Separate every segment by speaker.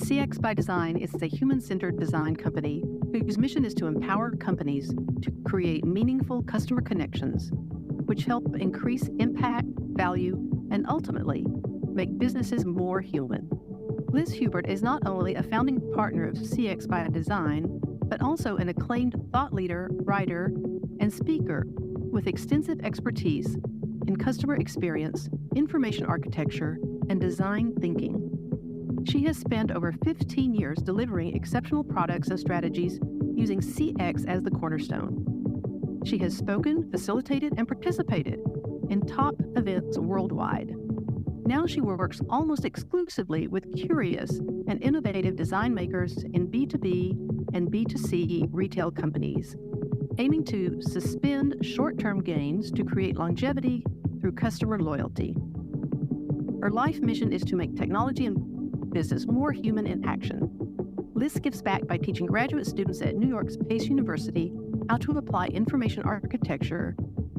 Speaker 1: CX by Design is a human-centered design company whose mission is to empower companies to create meaningful customer connections, which help increase impact, value, and ultimately make businesses more human. Liz Hubert is not only a founding partner of CX by Design, but also an acclaimed thought leader, writer, and speaker with extensive expertise in customer experience, information architecture, and design thinking. She has spent over 15 years delivering exceptional products and strategies using CX as the cornerstone. She has spoken, facilitated, and participated in top events worldwide. Now she works almost exclusively with curious and innovative design makers in B2B and B2C retail companies, aiming to suspend short-term gains to create longevity through customer loyalty. Her life mission is to make technology and business more human in action. Liz gives back by teaching graduate students at New York's Pace University how to apply information architecture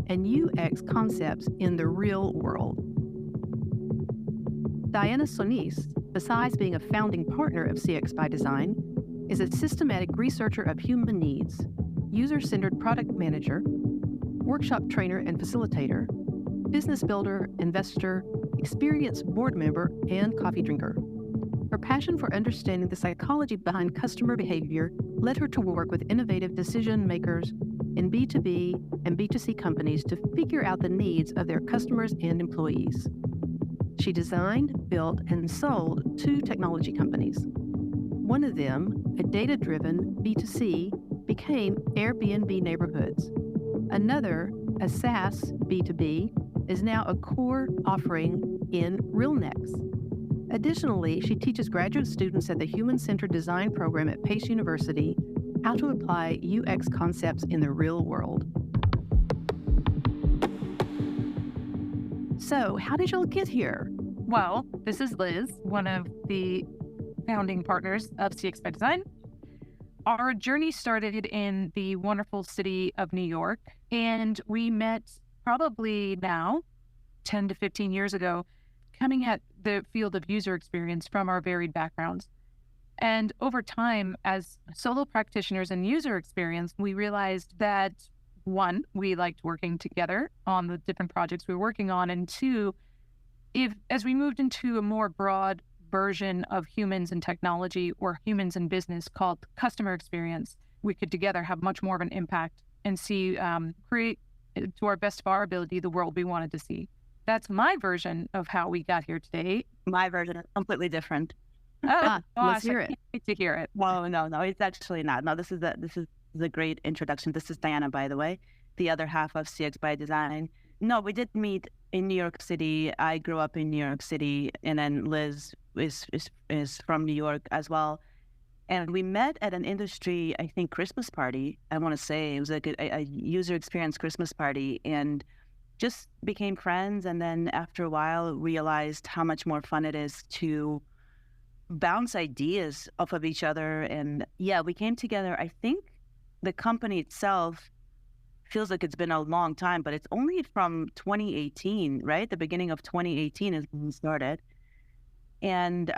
Speaker 1: and UX concepts in the real world. Diana Sonis, besides being a founding partner of CX by Design, is a systematic researcher of human needs, user-centered product manager, workshop trainer and facilitator, business builder, investor, experienced board member, and coffee drinker. Her passion for understanding the psychology behind customer behavior led her to work with innovative decision makers in B2B and B2C companies to figure out the needs of their customers and employees. She designed, built, and sold 2 technology companies. One of them, a data-driven B2C, became Airbnb Neighborhoods. Another, a SaaS B2B, is now a core offering in RealNex. Additionally, she teaches graduate students at the Human-Centered Design program at Pace University how to apply UX concepts in the real world. So, how did y'all get here?
Speaker 2: Well, this is Liz, one of the founding partners of CX by Design. Our journey started in the wonderful city of New York, and we met probably now 10 to 15 years ago, coming at the field of user experience from our varied backgrounds. And over time, as solo practitioners in user experience, we realized that 1, we liked working together on the different projects we were working on, and 2, as we moved into a more broad version of humans and technology or humans and business called customer experience, we could together have much more of an impact and see, create to our best of our ability, the world we wanted to see. That's my version of how we got here today.
Speaker 3: My version is completely different.
Speaker 2: Oh,
Speaker 1: let's hear it.
Speaker 2: I can't wait to hear it.
Speaker 3: Well, no, it's actually not. No, this is a great introduction. This is Diana, by the way, the other half of CX by Design. No, we did meet in New York City. I grew up in New York City, and then Liz is from New York as well. And we met at an industry, I think, Christmas party. I want to say it was like a user experience Christmas party, and just became friends. And then after a while, realized how much more fun it is to bounce ideas off of each other. And yeah, we came together. I think the company itself feels like it's been a long time, but it's only from 2018, right? The beginning of 2018 is when we started. And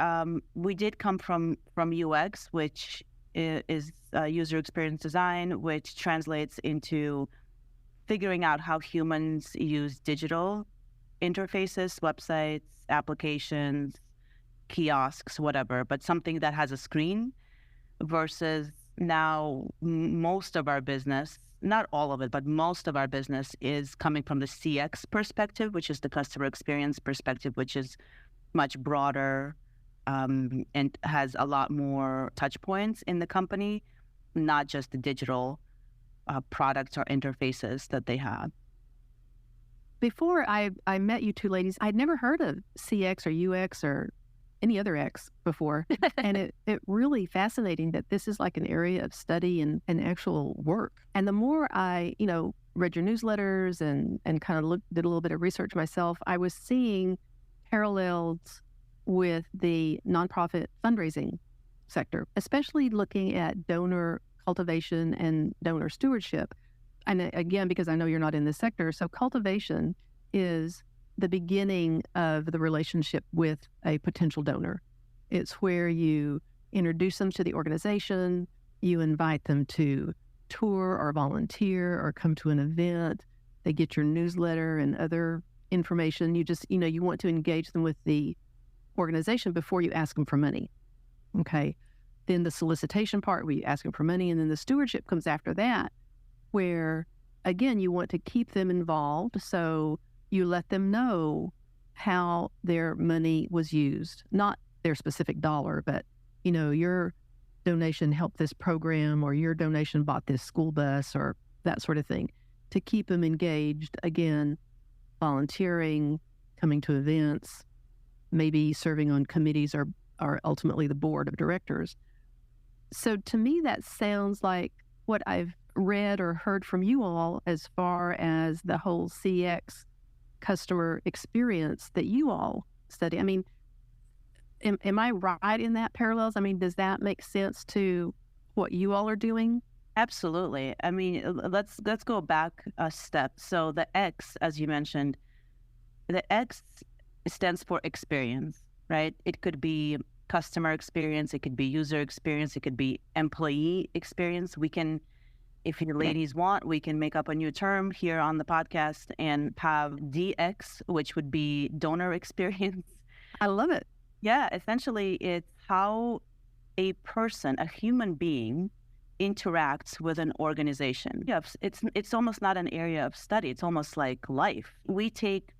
Speaker 3: we did come from UX, which is user experience design, which translates into figuring out how humans use digital interfaces, websites, applications, kiosks, whatever, but something that has a screen versus now most of our business, not all of it, but most of our business is coming from the CX perspective, which is the customer experience perspective, which is much broader and has a lot more touch points in the company, not just the digital products or interfaces that they have.
Speaker 1: Before I met you 2 ladies, I'd never heard of CX or UX or any other X before. And it really fascinating that this is like an area of study and actual work. And the more I, read your newsletters and kind of did a little bit of research myself, I was seeing parallels with the nonprofit fundraising sector, especially looking at donor cultivation and donor stewardship. And again, because I know you're not in this sector, so cultivation is the beginning of the relationship with a potential donor. It's where you introduce them to the organization, you invite them to tour or volunteer or come to an event, they get your newsletter and other information. You just, you want to engage them with the organization before you ask them for money. Okay. Then the solicitation part where you ask them for money, and then the stewardship comes after that, where again, you want to keep them involved. So you let them know how their money was used, not their specific dollar, but your donation helped this program, or your donation bought this school bus, or that sort of thing, to keep them engaged. Again, volunteering, coming to events, maybe serving on committees or ultimately the board of directors. So to me, that sounds like what I've read or heard from you all as far as the whole CX customer experience that you all study. I mean, am I right in that parallels? I mean, does that make sense to what you all are doing?
Speaker 3: Absolutely. I mean, let's go back a step. So the X, as you mentioned, the X stands for experience, right? It could be customer experience, it could be user experience, it could be employee experience. We can, if you ladies want, we can make up a new term here on the podcast and have DX, which would be donor experience. I love it. Yeah, essentially it's how a person, a human being, interacts with an organization. Yeah, it's almost not an area of study. It's almost like life. We take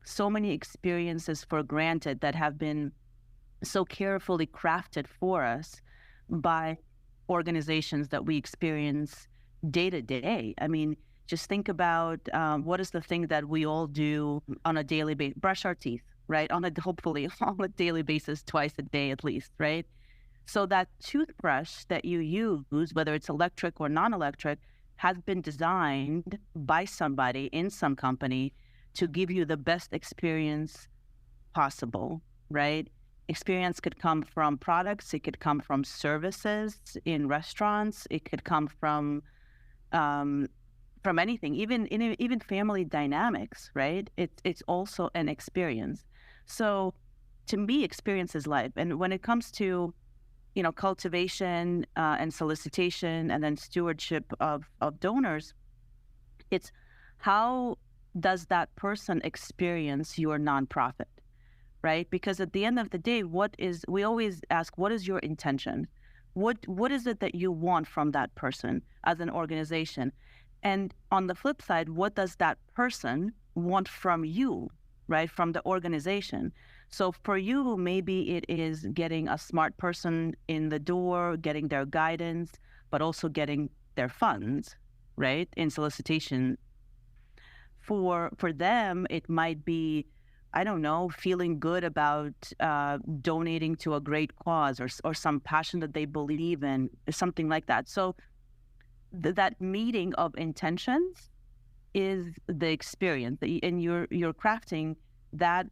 Speaker 3: so many experiences for granted that have been so carefully crafted for us by organizations that we experience day to day. I mean, just think about what is the thing that we all do on a daily basis? Brush our teeth, right? Hopefully on a daily basis, twice a day at least, right? So that toothbrush that you use, whether it's electric or non-electric, has been designed by somebody in some company to give you the best experience possible, right? Experience could come from products, it could come from services in restaurants, it could come from anything, even family dynamics, right? It's also an experience. So to me, experience is life. And when it comes to cultivation and solicitation and then stewardship of donors, it's how does that person experience your nonprofit, right? Because at the end of the day, we always ask, what is your intention? What is it that you want from that person as an organization? And on the flip side, what does that person want from you, right? From the organization. So for you, maybe it is getting a smart person in the door, getting their guidance, but also getting their funds, right? In solicitation. For them, it might be, I don't know, feeling good about donating to a great cause or some passion that they believe in, something like that. So that meeting of intentions is the experience, and you're crafting that.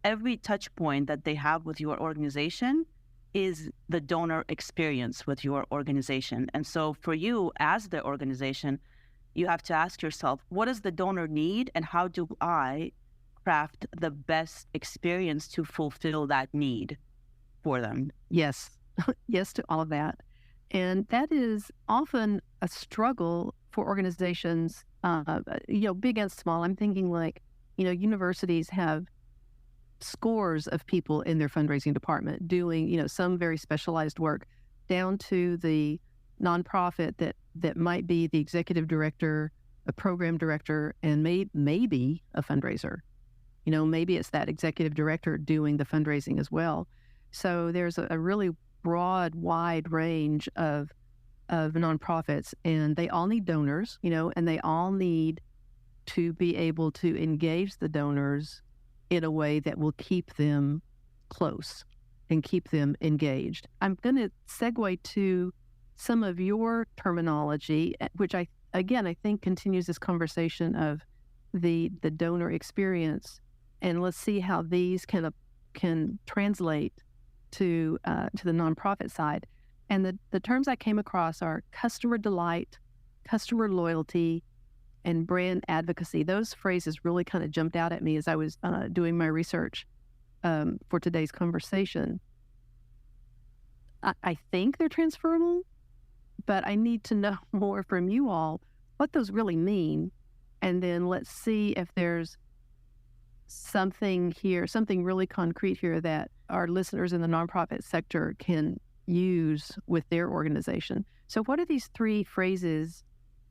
Speaker 3: Every touch point that they have with your organization is the donor experience with your organization. And so for you as the organization, you have to ask yourself, what does the donor need, and how do I craft the best experience to fulfill that need for them?
Speaker 1: Yes. Yes to all of that. And that is often a struggle for organizations, big and small. I'm thinking like, universities have scores of people in their fundraising department doing, some very specialized work, down to the nonprofit that might be the executive director, a program director, and maybe a fundraiser. Maybe it's that executive director doing the fundraising as well. So there's a really broad, wide range of nonprofits, and they all need donors, and they all need to be able to engage the donors in a way that will keep them close and keep them engaged. I'm going to segue to some of your terminology, which I think continues this conversation of the donor experience, and let's see how these can translate to the nonprofit side. And the terms I came across are customer delight, customer loyalty, and brand advocacy. Those phrases really kind of jumped out at me as I was doing my research for today's conversation. I think they're transferable, but I need to know more from you all what those really mean. And then let's see if there's something here, something really concrete here that our listeners in the nonprofit sector can use with their organization. So what do these three phrases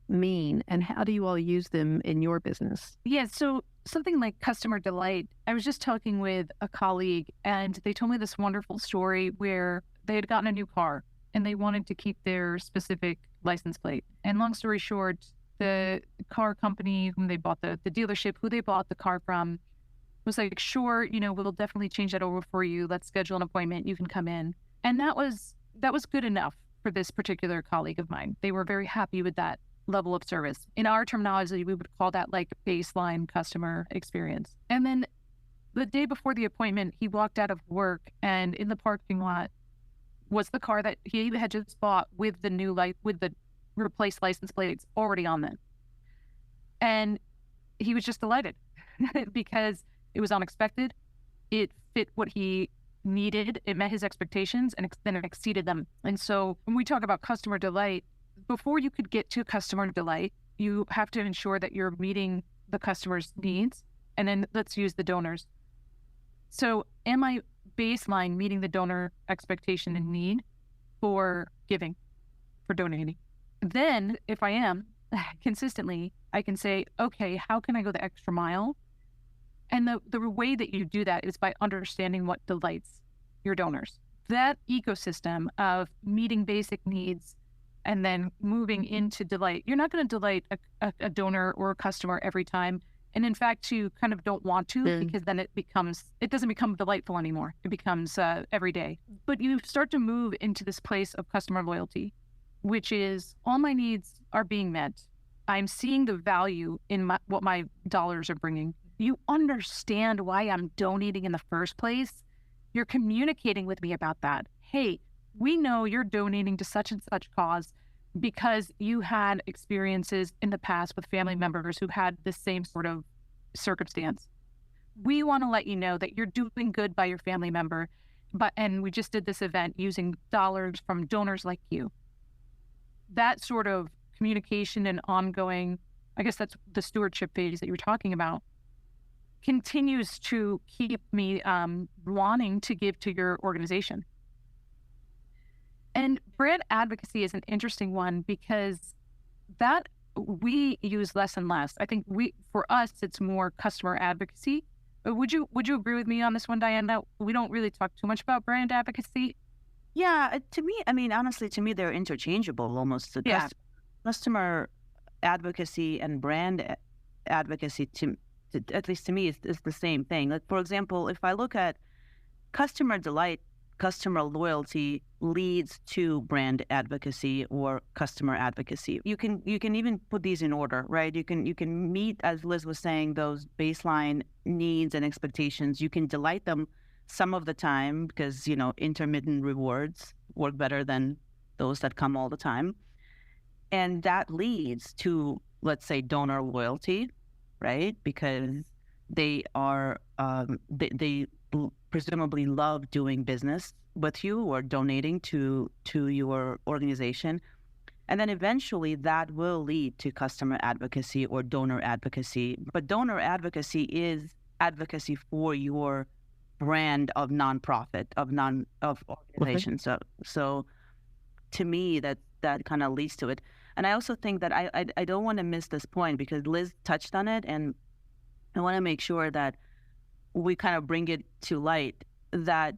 Speaker 1: mean, and how do you all use them in your business?
Speaker 2: Yeah, so something like customer delight. I was just talking with a colleague, and they told me this wonderful story where they had gotten a new car and they wanted to keep their specific license plate. And long story short, the car company whom they bought the dealership who they bought the car from was like, sure, we'll definitely change that over for you. Let's schedule an appointment. You can come in. And that was good enough for this particular colleague of mine. They were very happy with that level of service. In our terminology, we would call that like baseline customer experience. And then the day before the appointment, he walked out of work, and in the parking lot was the car that he had just bought with the replaced license plates already on them. And he was just delighted because it was unexpected. It fit what he needed. It met his expectations, and then it exceeded them. And so when we talk about customer delight, before you could get to customer delight, you have to ensure that you're meeting the customer's needs. And then let's use the donors. So am I baseline meeting the donor expectation and need for giving, for donating? Then if I am consistently, I can say, okay, how can I go the extra mile? And the way that you do that is by understanding what delights your donors. That ecosystem of meeting basic needs and then moving into delight. You're not going to delight a donor or a customer every time. And in fact, you kind of don't want to, because then it doesn't become delightful anymore. It becomes every day. But you start to move into this place of customer loyalty, which is all my needs are being met. I'm seeing the value in what my dollars are bringing. You understand why I'm donating in the first place. You're communicating with me about that. Hey, we know you're donating to such and such cause because you had experiences in the past with family members who had the same sort of circumstance. We want to let you know that you're doing good by your family member, and we just did this event using dollars from donors like you. That sort of communication and ongoing, I guess that's the stewardship phase that you were talking about, continues to keep me wanting to give to your organization. And brand advocacy is an interesting one because that we use less and less. I think for us, it's more customer advocacy. But would you agree with me on this one, Diane, that we don't really talk too much about brand advocacy?
Speaker 3: Yeah, to me, honestly, to me, they're interchangeable almost.
Speaker 2: Yeah.
Speaker 3: Customer advocacy and brand advocacy, at least to me, is the same thing. Like, for example, if I look at customer delight, customer loyalty leads to brand advocacy or customer advocacy. You can even put these in order, right? You can meet, as Liz was saying, those baseline needs and expectations. You can delight them some of the time because, intermittent rewards work better than those that come all the time. And that leads to, let's say, donor loyalty, right? Because they are, they presumably love doing business with you or donating to your organization. And then eventually that will lead to customer advocacy or donor advocacy. But donor advocacy is advocacy for your brand of nonprofit, of organization.
Speaker 1: Okay.
Speaker 3: So to me, that kind of leads to it. And I also think that I don't want to miss this point because Liz touched on it, and I want to make sure that we kind of bring it to light that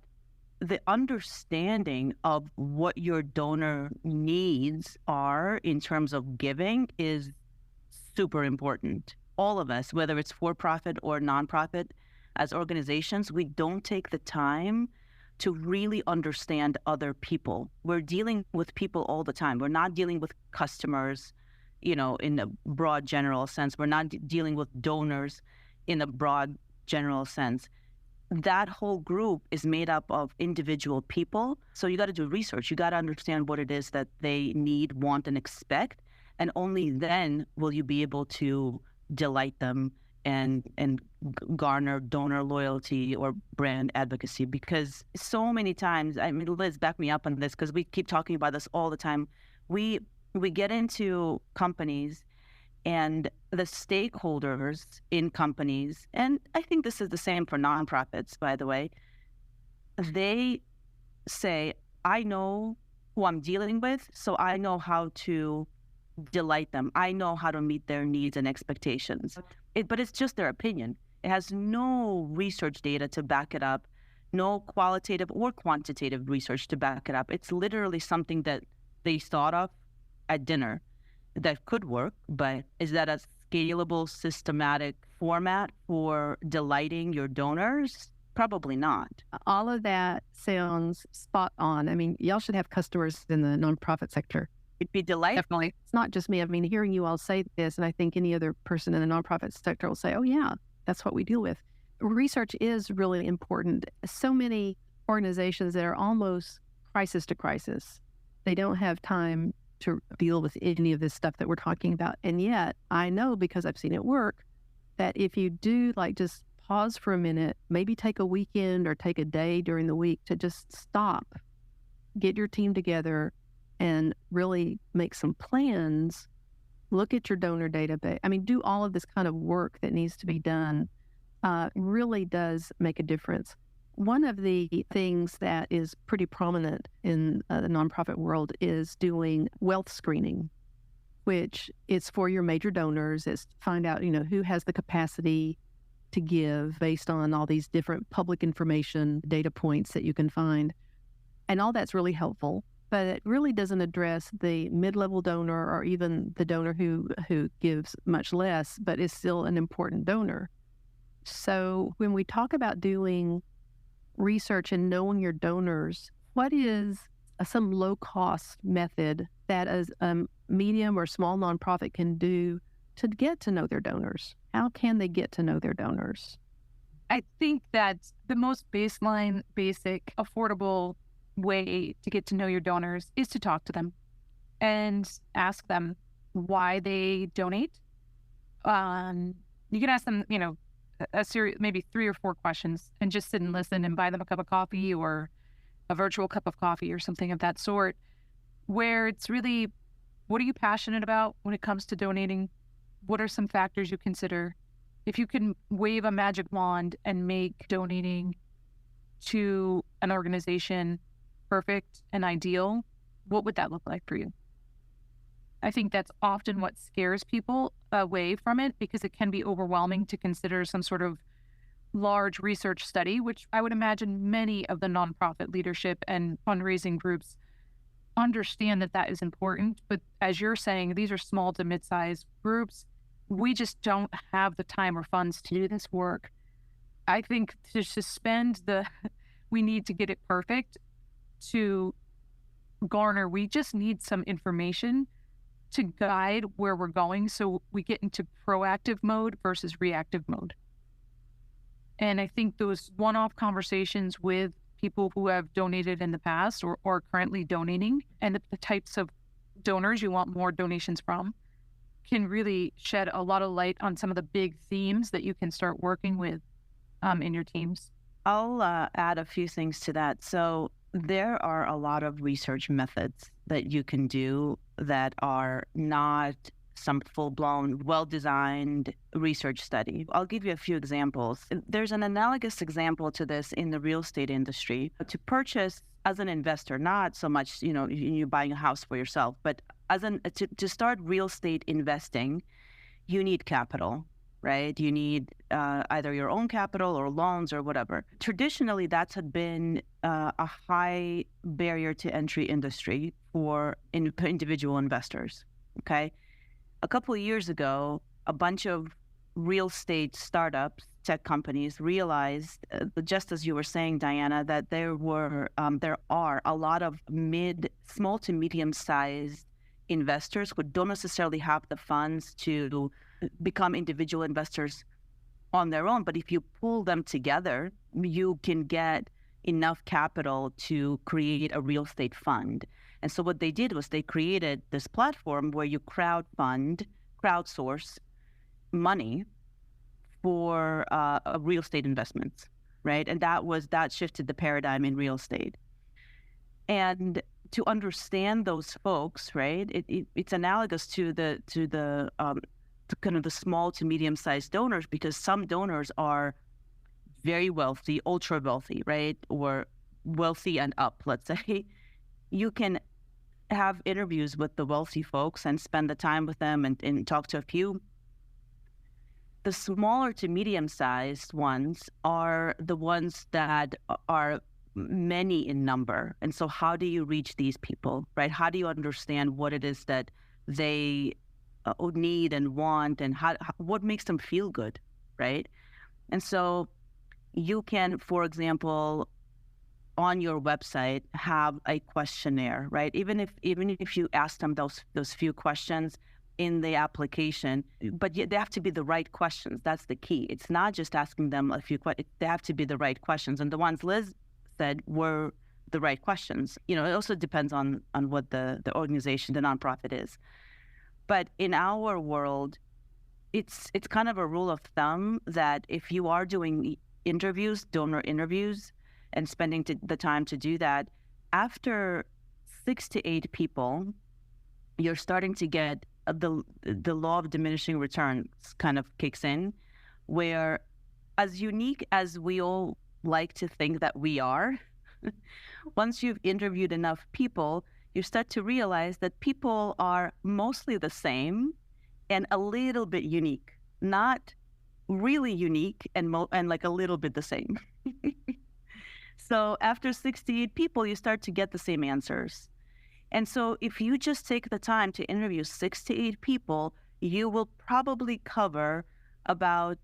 Speaker 3: the understanding of what your donor needs are in terms of giving is super important. All of us, whether it's for-profit or nonprofit, as organizations, we don't take the time to really understand other people. We're dealing with people all the time. We're not dealing with customers, in a broad general sense. We're not dealing with donors in a broad general sense. That whole group is made up of individual people. So you got to do research. You got to understand what it is that they need, want, and expect. And only then will you be able to delight them and garner donor loyalty or brand advocacy. Because so many times, I mean, Liz, back me up on this, because we keep talking about this all the time. We get into companies, and the stakeholders in companies, and I think this is the same for nonprofits, by the way, they say, I know who I'm dealing with, so I know how to delight them. I know how to meet their needs and expectations. But it's just their opinion. It has no research data to back it up, no qualitative or quantitative research to back it up. It's literally something that they thought of at dinner that could work, but is that a scalable, systematic format for delighting your donors? Probably not.
Speaker 1: All of that sounds spot on. I mean, y'all should have customers in the nonprofit sector.
Speaker 3: It'd be delightful.
Speaker 1: Definitely. It's not just me. I mean, hearing you all say this, and I think any other person in the nonprofit sector will say, oh, yeah, that's what we deal with. Research is really important. So many organizations that are almost crisis to crisis, they don't have time to deal with any of this stuff that we're talking about. And yet, I know, because I've seen it work, that if you do just pause for a minute, maybe take a weekend or take a day during the week to just stop, get your team together, and really make some plans, look at your donor database. I mean, do all of this kind of work that needs to be done, really does make a difference. One of the things that is pretty prominent in the nonprofit world is doing wealth screening, which is for your major donors. It's to find out, who has the capacity to give based on all these different public information data points that you can find. And all that's really helpful, but it really doesn't address the mid-level donor or even the donor who gives much less, but is still an important donor. So when we talk about doing research and knowing your donors, what is some low-cost method that a medium or small nonprofit can do to get to know their donors? How can they get to know their donors?
Speaker 2: I think that the most baseline, basic, affordable way to get to know your donors is to talk to them and ask them why they donate. You can ask them, a series, maybe 3 or 4 questions, and just sit and listen and buy them a cup of coffee or a virtual cup of coffee or something of that sort, where it's really, what are you passionate about when it comes to donating? What are some factors you consider? If you can wave a magic wand and make donating to an organization perfect and ideal, what would that look like for you? I think that's often what scares people away from it, because it can be overwhelming to consider some sort of large research study, which I would imagine many of the nonprofit leadership and fundraising groups understand that is important. But as you're saying, these are small to mid-sized groups. We just don't have the time or funds to do this work. I think to suspend we need to get it perfect to garner, we just need some information to guide where we're going, so we get into proactive mode versus reactive mode. And I think those one-off conversations with people who have donated in the past or are currently donating, and the types of donors you want more donations from, can really shed a lot of light on some of the big themes that you can start working with in your teams.
Speaker 3: I'll add a few things to that. So there are a lot of research methods that you can do that are not some full-blown, well-designed research study. I'll give you a few examples. There's an analogous example to this in the real estate industry. To purchase as an investor, not so much, you're buying a house for yourself, but to start real estate investing, you need capital, right? You need either your own capital or loans or whatever. Traditionally, that's had been a high barrier to entry industry for individual investors, okay? A couple of years ago, a bunch of real estate startups, tech companies realized, just as you were saying, Diana, that there are a lot of small to medium-sized investors who don't necessarily have the funds to become individual investors on their own. But if you pull them together, you can get enough capital to create a real estate fund. And so what they did was they created this platform where you crowdsource money for real estate investments, right? And that shifted the paradigm in real estate. And to understand those folks, right? It's analogous to the kind of the small to medium sized donors, because some donors are very wealthy, ultra wealthy, right? Or wealthy and up, let's say. You can have interviews with the wealthy folks and spend the time with them and talk to a few. The smaller to medium sized ones are the ones that are many in number. And so how do you reach these people, right? How do you understand what it is that they need and want, and what makes them feel good, right? And so you can, for example, on your website, have a questionnaire, right? Even if you ask them those few questions in the application, but they have to be the right questions. That's the key. It's not just asking them a few questions. They have to be the right questions. And the ones Liz said were the right questions. It also depends on what the organization, the nonprofit is. But in our world, it's kind of a rule of thumb that if you are doing interviews, donor interviews, and spending the time to do that, after 6 to 8 people, you're starting to get the law of diminishing returns kind of kicks in, where as unique as we all like to think that we are, once you've interviewed enough people, you start to realize that people are mostly the same and a little bit unique, not really unique and like a little bit the same. So after 68 people, you start to get the same answers. And so if you just take the time to interview 6 to 8 people, you will probably cover about,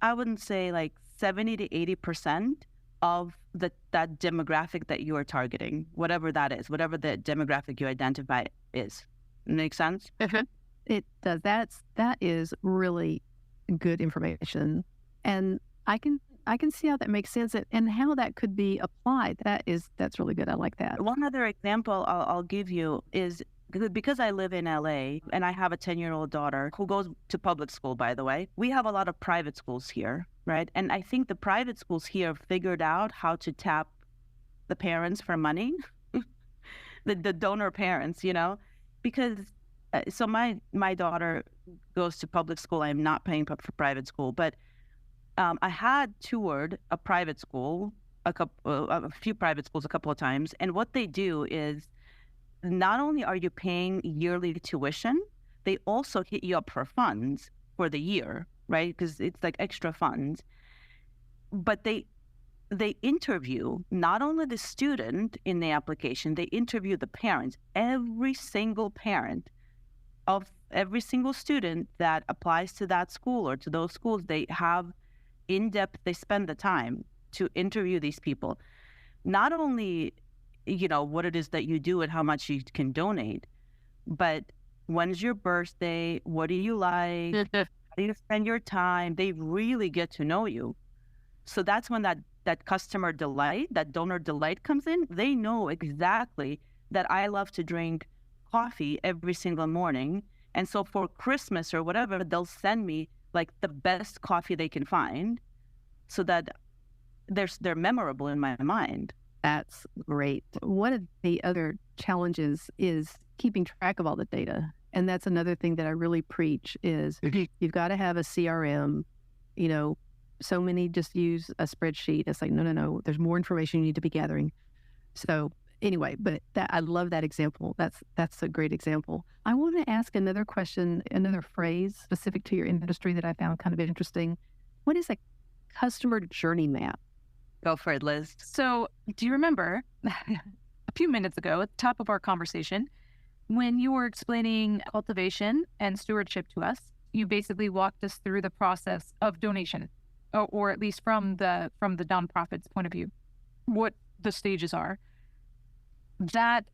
Speaker 3: I wouldn't say like 70 to 80% of that demographic that you are targeting, whatever that is, whatever the demographic you identify is. Make sense?
Speaker 1: It does. That is really good information. And I can see how that makes sense and how that could be applied. That's really good. I like that.
Speaker 3: One other example I'll give you is because I live in LA and I have a 10-year-old daughter who goes to public school, by the way. We have a lot of private schools here, right? And I think the private schools here figured out how to tap the parents for money, the donor parents, because so my daughter goes to public school. I'm not paying for private school, but I had toured a private school, a few private schools a couple of times. And what they do is not only are you paying yearly tuition, they also hit you up for funds for the year, right? Because it's like extra funds. But they interview not only the student in the application, they interview the parents. Every single parent of every single student that applies to that school or to those schools, they have in-depth, they spend the time to interview these people. Not only, what it is that you do and how much you can donate, but when's your birthday? What do you like? How do you spend your time? They really get to know you. So that's when that customer delight, that donor delight comes in. They know exactly that I love to drink coffee every single morning. And so for Christmas or whatever, they'll send me like the best coffee they can find so that they're memorable in my mind.
Speaker 1: That's great. One of the other challenges is keeping track of all the data. And that's another thing that I really preach is you've got to have a CRM. So many just use a spreadsheet. It's like, no, there's more information you need to be gathering. So anyway, but I love that example. That's a great example. I want to ask another question, another phrase specific to your industry that I found kind of interesting. What is a customer journey map?
Speaker 3: Go for it, Liz.
Speaker 2: So do you remember a few minutes ago at the top of our conversation, when you were explaining cultivation and stewardship to us, you basically walked us through the process of donation, or at least from the nonprofit's point of view, what the stages are. That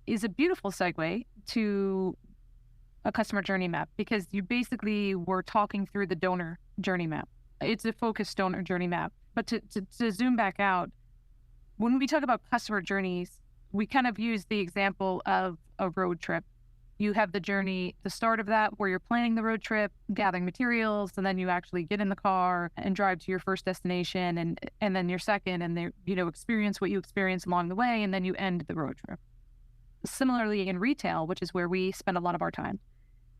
Speaker 2: is a beautiful segue to a customer journey map, because you basically were talking through the donor journey map. It's a focused donor journey map. But to zoom back out, when we talk about customer journeys, we kind of use the example of a road trip. You have the journey, the start of that, where you're planning the road trip, gathering materials, and then you actually get in the car and drive to your first destination, and then your second, and then, experience what you experience along the way, and then you end the road trip. Similarly, in retail, which is where we spend a lot of our time,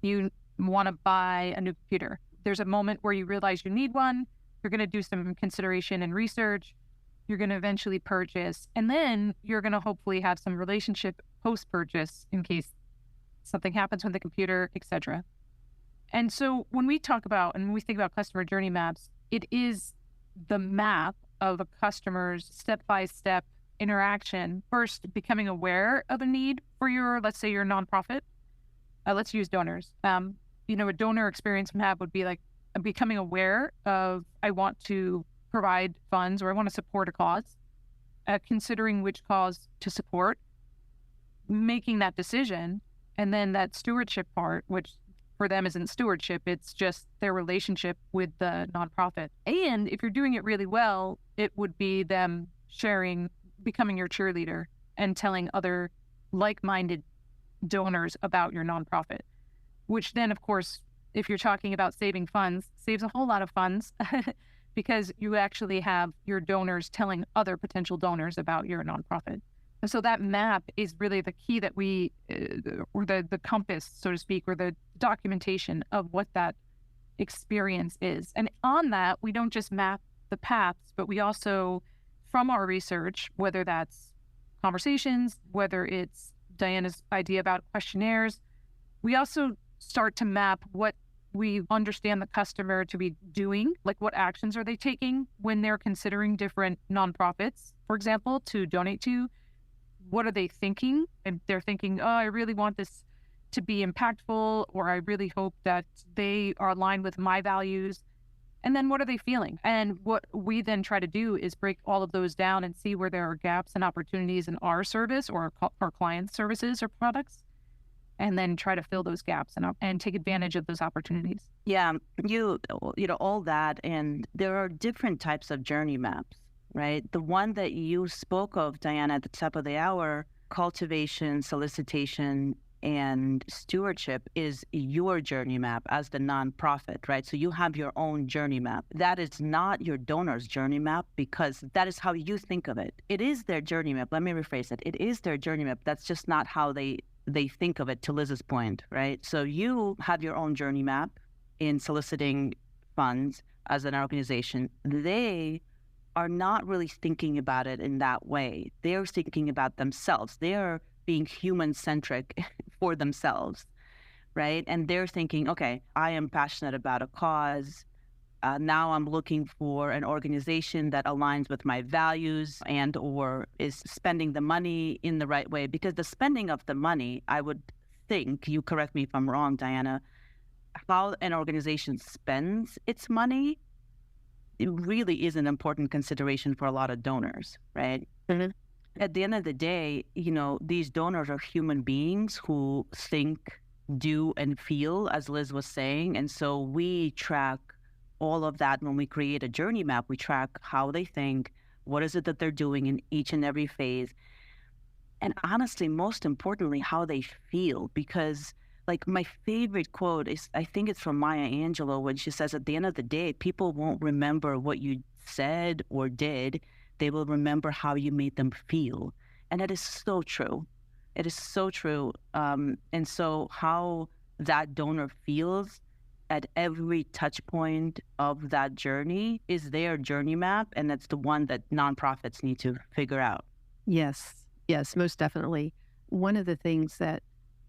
Speaker 2: you want to buy a new computer. There's a moment where you realize you need one. You're going to do some consideration and research. You're going to eventually purchase, and then you're going to hopefully have some relationship post-purchase in case something happens with the computer, etc. And so when we talk about and when we think about customer journey maps, it is the map of a customer's step-by-step interaction. First, becoming aware of a need for let's say your nonprofit. Let's use donors. A donor experience map would be like becoming aware of, I want to provide funds or I want to support a cause, considering which cause to support, making that decision. And then that stewardship part, which for them isn't stewardship, it's just their relationship with the nonprofit. And if you're doing it really well, it would be them sharing, becoming your cheerleader and telling other like-minded donors about your nonprofit, which then, of course, if you're talking about saving funds, saves a whole lot of funds because you actually have your donors telling other potential donors about your nonprofit. And so that map is really the key that we, or the compass, so to speak, or the documentation of what that experience is. And on that, we don't just map the paths, but we also, from our research, whether that's conversations, whether it's Diana's idea about questionnaires, we also start to map what we understand the customer to be doing, like what actions are they taking when they're considering different nonprofits, for example, to donate to. What are they thinking? And they're thinking, oh, I really want this to be impactful, or I really hope that they are aligned with my values. And then what are they feeling? And what we then try to do is break all of those down and see where there are gaps and opportunities in our service or our clients' services or products, and then try to fill those gaps and take advantage of those opportunities.
Speaker 3: Yeah, all that. And there are different types of journey maps, right? The one that you spoke of, Diana, at the top of the hour, cultivation, solicitation, and stewardship, is your journey map as the nonprofit, right? So you have your own journey map. That is not your donor's journey map, because that is how you think of it. It is their journey map. Let me rephrase it. It is their journey map. That's just not how they think of it, to Liz's point, right? So you have your own journey map in soliciting funds as an organization. They are not really thinking about it in that way. They're thinking about themselves. They're being human-centric for themselves, right? And they're thinking, okay, I am passionate about a cause. Now I'm looking for an organization that aligns with my values and or is spending the money in the right way. Because the spending of the money, I would think, you correct me if I'm wrong, Diana, how an organization spends its money, it really is an important consideration for a lot of donors, right? Mm-hmm. At the end of the day, these donors are human beings who think, do, and feel, as Liz was saying. And so we track all of that when we create a journey map. We track how they think, what is it that they're doing in each and every phase. And honestly, most importantly, how they feel. Because like my favorite quote is, I think it's from Maya Angelou, when she says, at the end of the day, people won't remember what you said or did. They will remember how you made them feel. And it is so true. It is so true. And so how that donor feels at every touch point of that journey is their journey map. And that's the one that nonprofits need to figure out.
Speaker 1: Yes, most definitely. One of the things that,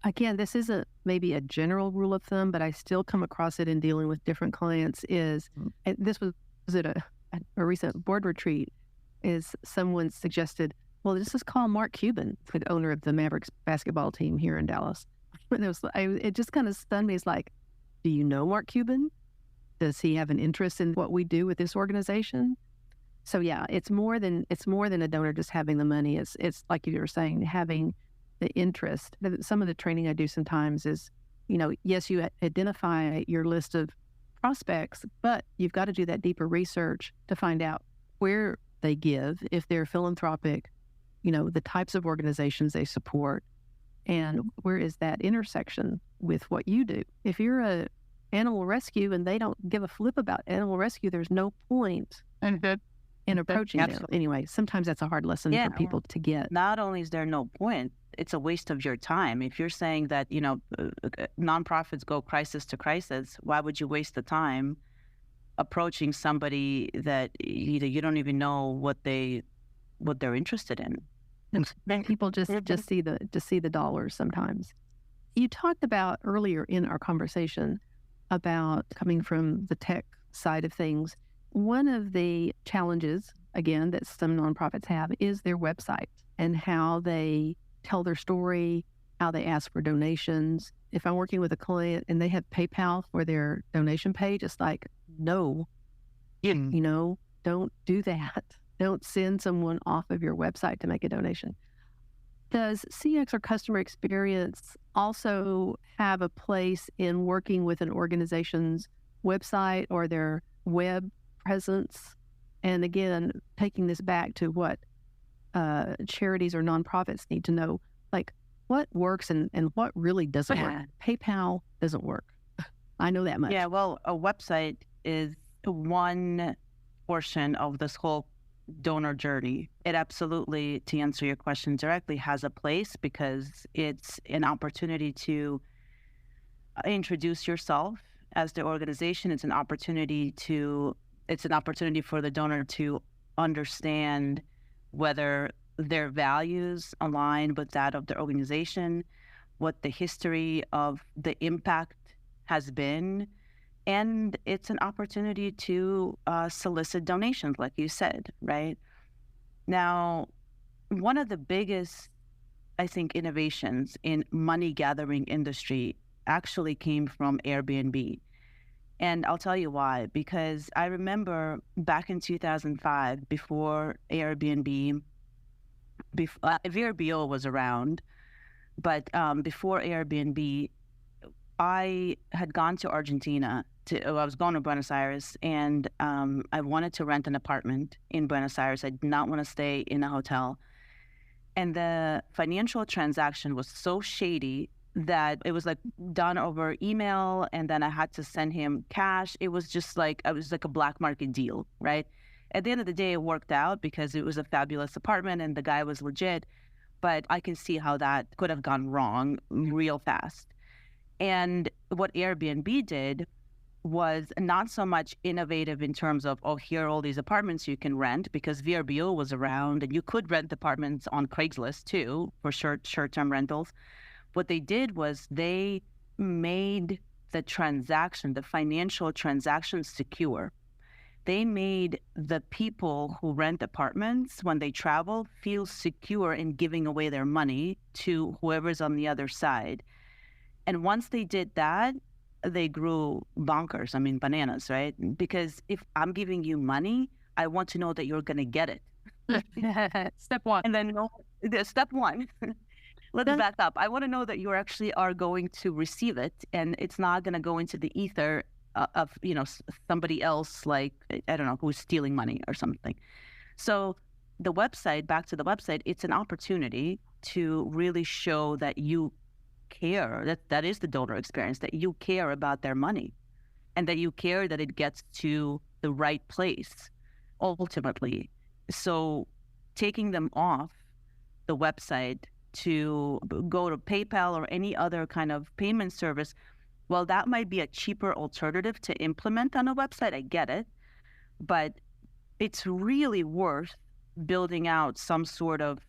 Speaker 1: again, this isn't maybe a general rule of thumb, but I still come across it in dealing with different clients, is, and this was at a recent board retreat, is someone suggested, well, let's just call Mark Cuban, the owner of the Mavericks basketball team here in Dallas. And it just kind of stunned me. It's like, do you know Mark Cuban? Does he have an interest in what we do with this organization? So yeah, it's more than a donor just having the money. It's like you were saying, having the interest. Some of the training I do sometimes is, yes, you identify your list of prospects, but you've got to do that deeper research to find out where they give, if they're philanthropic, the types of organizations they support, And where is that intersection with what you do? If you're a animal rescue and they don't give a flip about animal rescue, there's no point in approaching them. Anyway, sometimes that's a hard lesson for people to get.
Speaker 3: Not only is there no point, it's a waste of your time. If you're saying that, nonprofits go crisis to crisis, why would you waste the time approaching somebody that you don't even know what they're interested in?
Speaker 1: People just see the dollars sometimes. You talked about earlier in our conversation about coming from the tech side of things. One of the challenges, again, that some nonprofits have is their website and how they tell their story, how they ask for donations. If I'm working with a client and they have PayPal for their donation page, it's like, no, don't do that. Don't send someone off of your website to make a donation. Does CX or customer experience also have a place in working with an organization's website or their web presence? And again, taking this back to what charities or nonprofits need to know, like what works and what really doesn't work. PayPal doesn't work. I know that much.
Speaker 3: Yeah, well, a website is one portion of this whole donor journey. It absolutely, to answer your question directly, has a place because it's an opportunity to introduce yourself as the organization. It's an opportunity for the donor to understand whether their values align with that of the organization, what the history of the impact has been. And it's an opportunity to solicit donations, like you said, right? Now, one of the biggest, I think, innovations in money gathering industry actually came from Airbnb. And I'll tell you why, because I remember back in 2005, before Airbnb, VRBO was around, but before Airbnb, I had gone to Argentina. I was going to Buenos Aires, and I wanted to rent an apartment in Buenos Aires. I did not want to stay in a hotel. And the financial transaction was so shady that it was like done over email, and then I had to send him cash. It was just like, it was like a black market deal, right? At the end of the day, it worked out because it was a fabulous apartment and the guy was legit, but I can see how that could have gone wrong real fast. And what Airbnb did was not so much innovative in terms of, here are all these apartments you can rent, because VRBO was around and you could rent apartments on Craigslist too for short-term rentals. What they did was they made the financial transaction secure. They made the people who rent apartments when they travel feel secure in giving away their money to whoever's on the other side. And once they did that, they grew bonkers. I mean, bananas, right? Because if I'm giving you money, I want to know that you're going to get it.
Speaker 2: Step one.
Speaker 3: And then step one. Let's back up. I want to know that you actually are going to receive it, and it's not going to go into the ether of somebody else, like, I don't know, who's stealing money or something. So the website, back to the website, it's an opportunity to really show that you care, that is the donor experience, that you care about their money and that you care that it gets to the right place ultimately. So taking them off the website to go to PayPal or any other kind of payment service, well, that might be a cheaper alternative to implement on a website. I get it. But it's really worth building out some sort of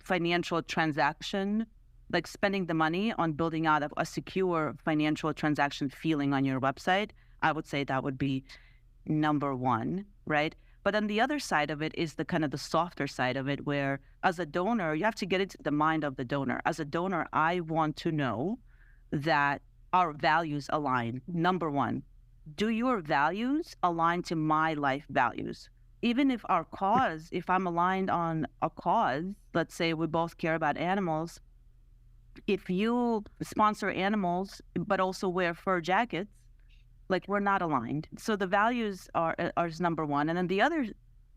Speaker 3: financial transaction, like spending the money on building out a secure financial transaction feeling on your website. I would say that would be number one, right? But on the other side of it is the kind of the softer side of it, where as a donor, you have to get into the mind of the donor. As a donor, I want to know that our values align. Number one, do your values align to my life values? Even if our cause, if I'm aligned on a cause, let's say we both care about animals, if you sponsor animals but also wear fur jackets, like, we're not aligned. So the values are number one. And then the other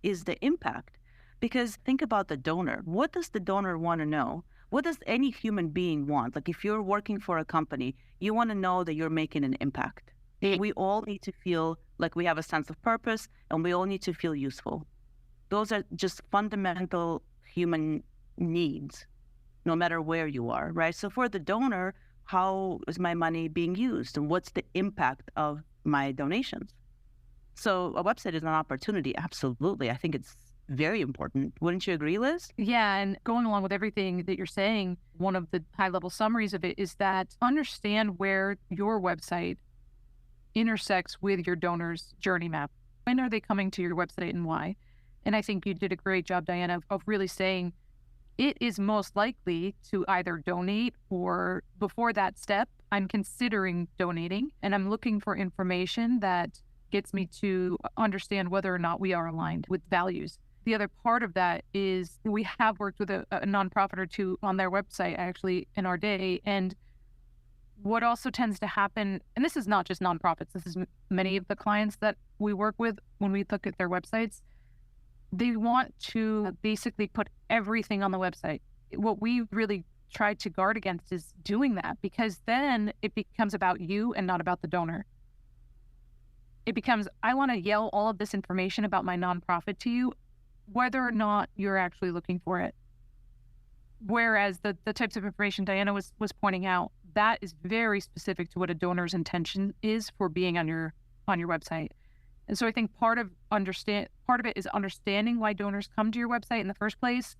Speaker 3: is the impact. Because think about the donor. What does the donor want to know? what does any human being want? Like if you're working for a company, you want to know that you're making an impact. We all need to feel like we have a sense of purpose, and we all need to feel useful. Those are just fundamental human needs, no matter where you are, right? So for the donor, how is my money being used, and what's the impact of my donations? So a website is an opportunity. Absolutely. I think it's very important. Wouldn't you agree, Liz?
Speaker 2: Yeah, and going along with everything that you're saying, one of the high-level summaries of it is that understand where your website intersects with your donor's journey map. When are they coming to your website and why? And I think you did a great job, Diana, of really saying it is most likely to either donate, or before that step, I'm considering donating and I'm looking for information that gets me to understand whether or not we are aligned with values. The other part of that is we have worked with a nonprofit or two on their website actually in our day. And what also tends to happen, and this is not just nonprofits, this is many of the clients that we work with when we look at their websites, they want to basically put everything on the website. What we really try to guard against is doing that, because then it becomes about you and not about the donor. It becomes, I want to yell all of this information about my nonprofit to you, whether or not you're actually looking for it. Whereas the types of information Diana was pointing out, that is very specific to what a donor's intention is for being on your website. And so I think part of it is understanding why donors come to your website in the first place.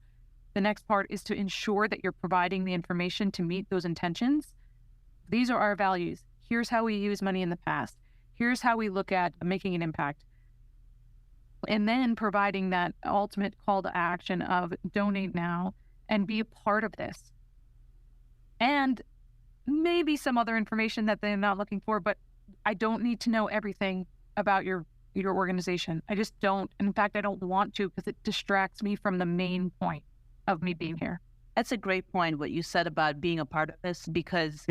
Speaker 2: The next part is to ensure that you're providing the information to meet those intentions. These are our values. Here's how we use money in the past. Here's how we look at making an impact. And then providing that ultimate call to action of donate now and be a part of this. And maybe some other information that they're not looking for, but I don't need to know everything about your organization. I just don't. In fact, I don't want to, because it distracts me from the main point of me being here.
Speaker 3: That's a great point, what you said about being a part of this, because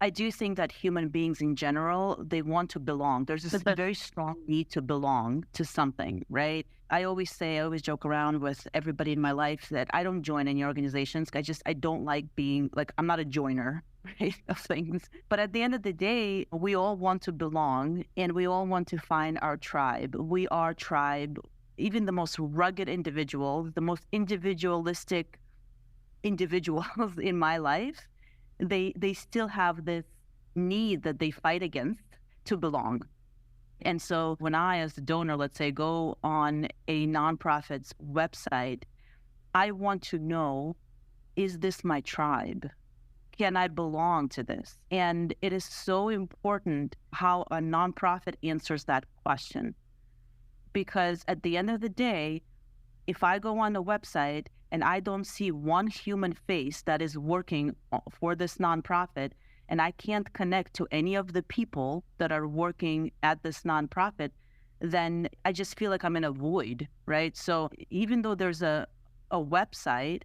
Speaker 3: I do think that human beings in general, they want to belong. There's this very strong need to belong to something, right? I always joke around with everybody in my life that I don't join any organizations. I don't like being, like, I'm not a joiner, right, of things. But at the end of the day, we all want to belong, and we all want to find our tribe. We are tribe. Even the most rugged individuals, the most individualistic individuals in my life, they still have this need that they fight against to belong. And so when I, as a donor, let's say, go on a nonprofit's website, I want to know, is this my tribe? Can I belong to this? And it is so important how a nonprofit answers that question. Because at the end of the day, if I go on the website and I don't see one human face that is working for this nonprofit, and I can't connect to any of the people that are working at this nonprofit, then I just feel like I'm in a void, right? So even though there's a website,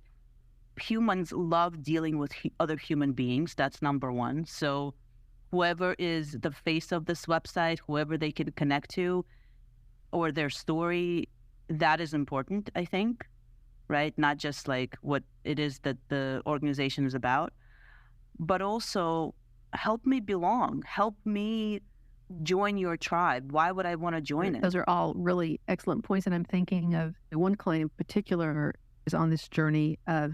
Speaker 3: humans love dealing with other human beings. That's number one. So whoever is the face of this website, whoever they can connect to, or their story, that is important, I think, right? Not just like what it is that the organization is about, but also help me belong, help me join your tribe. Why would I want to join it?
Speaker 1: Those are all really excellent points. And I'm thinking of one client in particular is on this journey of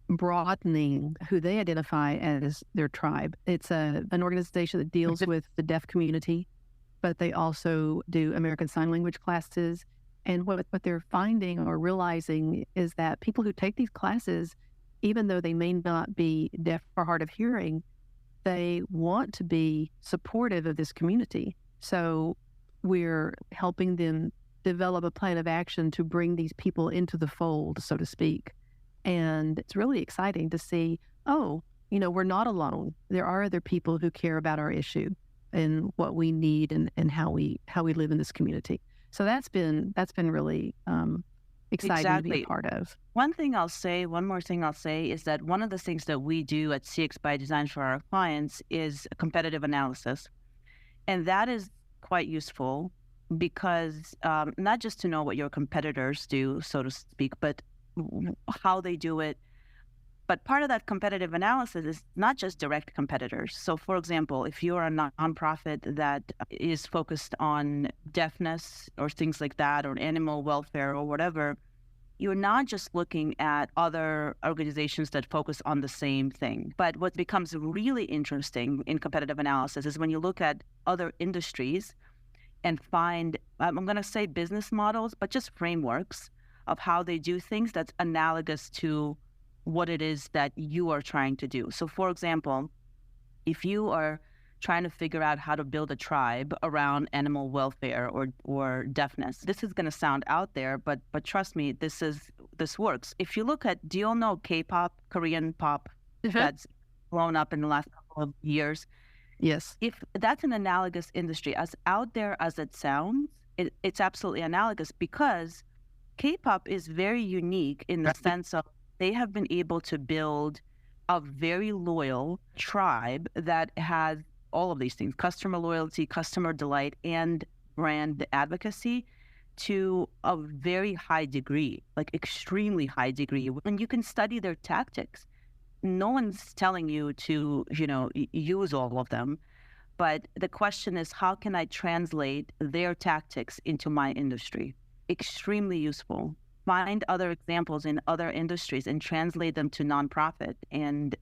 Speaker 1: broadening who they identify as their tribe. It's an organization that deals with the deaf community, but they also do American Sign Language classes. And what they're finding or realizing is that people who take these classes, even though they may not be deaf or hard of hearing, they want to be supportive of this community. So we're helping them develop a plan of action to bring these people into the fold, so to speak. And it's really exciting to see, we're not alone. There are other people who care about our issue and what we need and how we live in this community. So that's been really exciting to be a part of.
Speaker 3: One more thing I'll say is that one of the things that we do at CX by Design for our clients is competitive analysis. And that is quite useful because not just to know what your competitors do, so to speak, but how they do it, But part of that competitive analysis is not just direct competitors. So, for example, if you're a nonprofit that is focused on deafness or things like that, or animal welfare or whatever, you're not just looking at other organizations that focus on the same thing. But what becomes really interesting in competitive analysis is when you look at other industries and find, I'm going to say business models, but just frameworks of how they do things that's analogous to what it is that you are trying to do. So, for example, if you are trying to figure out how to build a tribe around animal welfare or deafness, this is going to sound out there, but trust me, this works. If you look at, do you all know K-pop, Korean pop, that's blown up in the last couple of years?
Speaker 1: Yes.
Speaker 3: If that's an analogous industry, as out there as it sounds, it's absolutely analogous, because K-pop is very unique in the sense of they have been able to build a very loyal tribe that has all of these things: customer loyalty, customer delight, and brand advocacy to a very high degree, like extremely high degree. And you can study their tactics. No one's telling you to, use all of them. But the question is, how can I translate their tactics into my industry? Extremely useful. Find other examples in other industries and translate them to nonprofit. And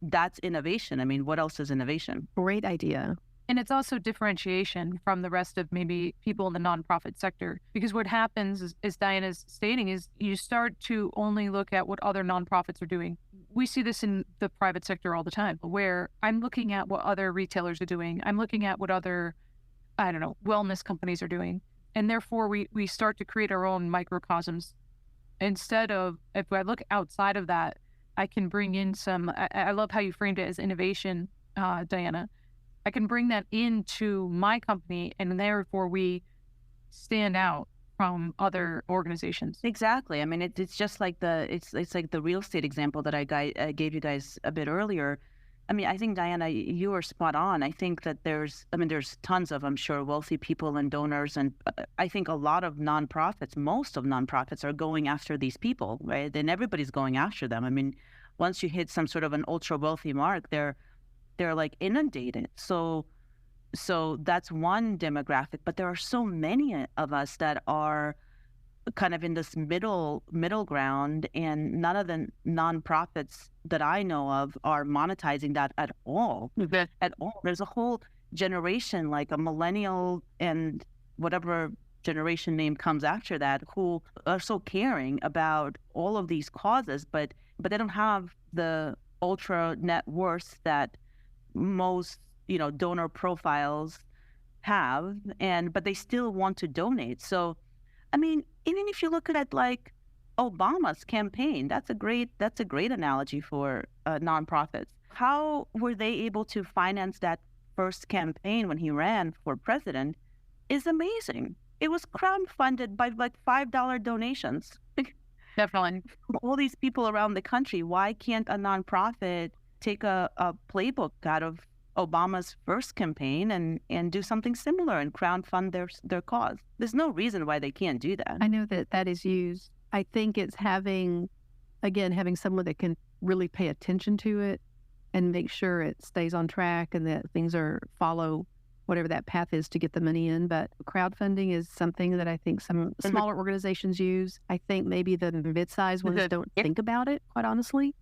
Speaker 3: that's innovation. I mean, what else is innovation?
Speaker 1: Great idea.
Speaker 2: And it's also differentiation from the rest of maybe people in the nonprofit sector. Because what happens is, as Diana's stating, is you start to only look at what other nonprofits are doing. We see this in the private sector all the time, where I'm looking at what other retailers are doing. I'm looking at what other, wellness companies are doing. And therefore, we start to create our own microcosms. Instead of, if I look outside of that, I can bring in some, I love how you framed it as innovation, Diana. I can bring that into my company, and therefore we stand out from other organizations.
Speaker 3: Exactly. I mean, it's just like it's like the real estate example that I gave you guys a bit earlier. I mean, I think, Diana, you are spot on. I think that there's tons of, I'm sure, wealthy people and donors. And I think a lot of nonprofits, most of nonprofits are going after these people, right? And everybody's going after them. I mean, once you hit some sort of an ultra wealthy mark, they're like inundated. So that's one demographic, but there are so many of us that are kind of in this middle ground, and none of the nonprofits that I know of are monetizing that at all. At all. There's a whole generation, like a millennial and whatever generation name comes after that, who are so caring about all of these causes, but they don't have the ultra net worth that most donor profiles have, but they still want to donate. So, I mean, even if you look at like Obama's campaign, that's a great analogy for nonprofits. How were they able to finance that first campaign when he ran for president is amazing. It was crowdfunded by like $5 donations.
Speaker 2: Definitely.
Speaker 3: All these people around the country. Why can't a nonprofit take a playbook out of Obama's first campaign and do something similar and crowdfund their cause? There's no reason why they can't do that.
Speaker 1: I know that is used. I think it's having someone that can really pay attention to it and make sure it stays on track and that things follow whatever that path is to get the money in. But crowdfunding is something that I think some smaller organizations use. I think maybe the mid-sized ones don't think about it, quite honestly,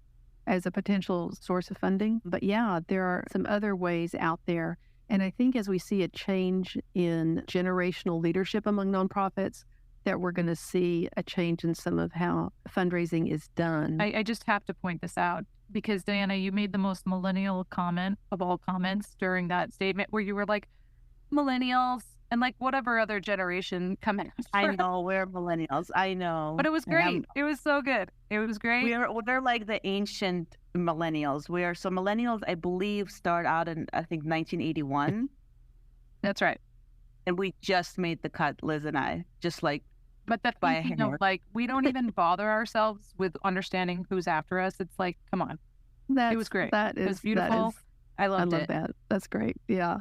Speaker 1: as a potential source of funding. But yeah, there are some other ways out there. And I think as we see a change in generational leadership among nonprofits, that we're going to see a change in some of how fundraising is done.
Speaker 2: I just have to point this out because, Diana, you made the most millennial comment of all comments during that statement where you were like, millennials and like whatever other generation coming.
Speaker 3: I know, we're millennials. I know.
Speaker 2: But it was great. It was so good. It was great.
Speaker 3: They're like the ancient millennials. So millennials, I believe, start out in, I think, 1981.
Speaker 2: That's right.
Speaker 3: And we just made the cut, Liz and I, just like,
Speaker 2: but the thinking of like, we don't even bother ourselves with understanding who's after us. It's like, come on. It was great. It was beautiful. I love
Speaker 1: that. That's great. Yeah.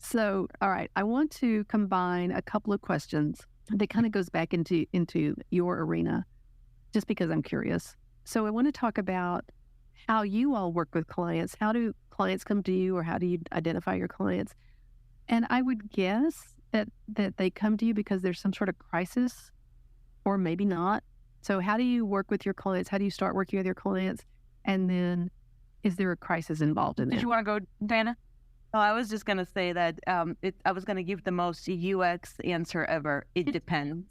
Speaker 1: So, all right. I want to combine a couple of questions that kind of goes back into your arena, just because I'm curious. So I want to talk about how you all work with clients. How do clients come to you, or how do you identify your clients? And I would guess that they come to you because there's some sort of crisis, or maybe not. So how do you work with your clients? How do you start working with your clients? And then is there a crisis involved in it?
Speaker 2: Did you want to go, Diana?
Speaker 3: Oh, I was just going to say that I was going to give the most UX answer ever. It depends.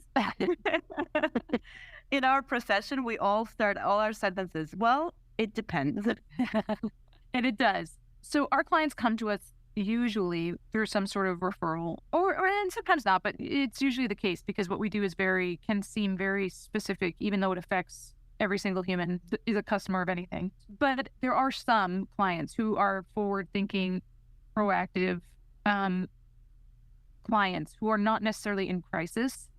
Speaker 3: In our profession, we all start all our sentences, well, it depends.
Speaker 2: And it does. So our clients come to us usually through some sort of referral, or and sometimes not, but it's usually the case because what we do is can seem very specific, even though it affects every single human is a customer of anything. But there are some clients who are forward-thinking, proactive clients who are not necessarily in crisis,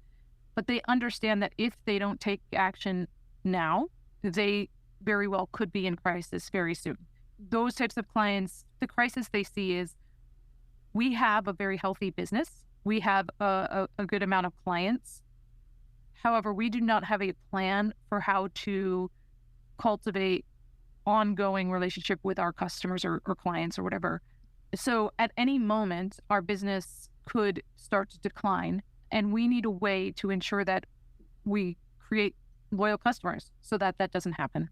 Speaker 2: but they understand that if they don't take action now, they very well could be in crisis very soon. Those types of clients, the crisis they see is, we have a very healthy business. We have a good amount of clients. However, we do not have a plan for how to cultivate ongoing relationship with our customers or clients or whatever. So at any moment, our business could start to decline, and we need a way to ensure that we create loyal customers so that that doesn't happen.